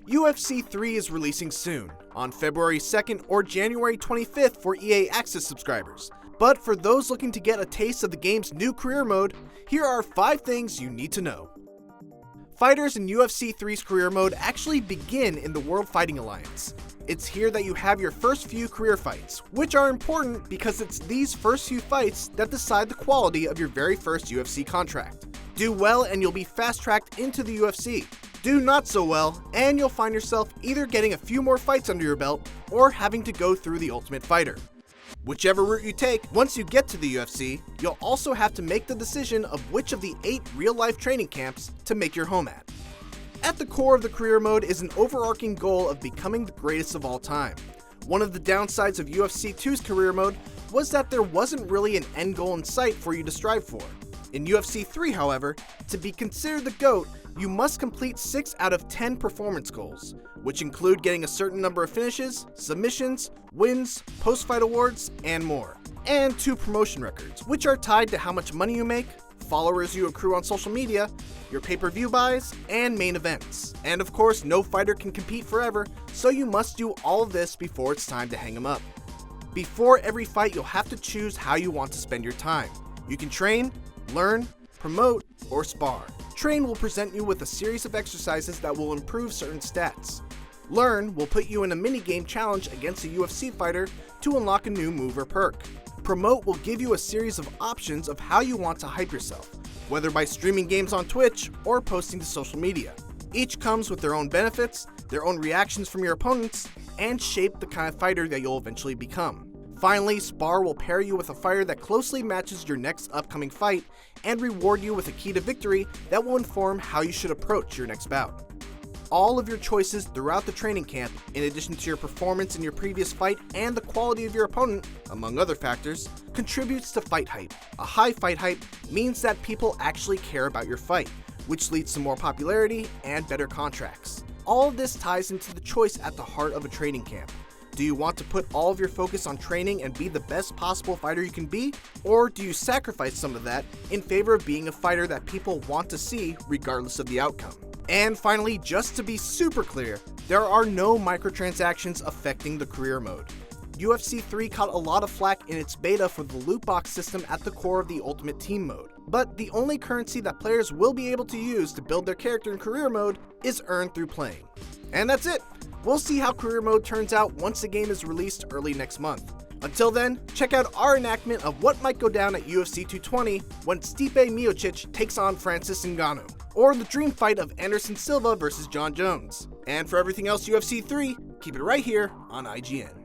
UFC 3 is releasing soon, on February 2nd or January 25th for EA Access subscribers. But for those looking to get a taste of the game's new career mode, here are 5 things you need to know. Fighters in UFC 3's career mode actually begin in the World Fighting Alliance. It's here that you have your first few career fights, which are important because it's these first few fights that decide the quality of your very first UFC contract. Do well and you'll be fast-tracked into the UFC. Do not so well, and you'll find yourself either getting a few more fights under your belt or having to go through the Ultimate Fighter. Whichever route you take, once you get to the UFC, you'll also have to make the decision of which of the 8 real-life training camps to make your home at. At the core of the career mode is an overarching goal of becoming the greatest of all time. One of the downsides of UFC 2's career mode was that there wasn't really an end goal in sight for you to strive for. In UFC 3, however, to be considered the GOAT, you must complete 6 out of 10 performance goals, which include getting a certain number of finishes, submissions, wins, post-fight awards, and more. And 2 promotion records, which are tied to how much money you make, followers you accrue on social media, your pay-per-view buys, and main events. And of course, no fighter can compete forever, so you must do all of this before it's time to hang them up. Before every fight, you'll have to choose how you want to spend your time. You can train, learn, promote, or spar. Train will present you with a series of exercises that will improve certain stats. Learn will put you in a mini-game challenge against a UFC fighter to unlock a new move or perk. Promote will give you a series of options of how you want to hype yourself, whether by streaming games on Twitch or posting to social media. Each comes with their own benefits, their own reactions from your opponents, and shape the kind of fighter that you'll eventually become. Finally, Spar will pair you with a fighter that closely matches your next upcoming fight and reward you with a key to victory that will inform how you should approach your next bout. All of your choices throughout the training camp, in addition to your performance in your previous fight and the quality of your opponent, among other factors, contributes to fight hype. A high fight hype means that people actually care about your fight, which leads to more popularity and better contracts. All of this ties into the choice at the heart of a training camp. Do you want to put all of your focus on training and be the best possible fighter you can be? Or do you sacrifice some of that in favor of being a fighter that people want to see regardless of the outcome? And finally, just to be super clear, there are no microtransactions affecting the career mode. UFC 3 caught a lot of flack in its beta for the loot box system at the core of the Ultimate Team mode, but the only currency that players will be able to use to build their character in career mode is earned through playing. And that's it! We'll see how career mode turns out once the game is released early next month. Until then, check out our enactment of what might go down at UFC 220 when Stipe Miocic takes on Francis Ngannou, or the dream fight of Anderson Silva versus John Jones. And for everything else UFC 3, keep it right here on IGN.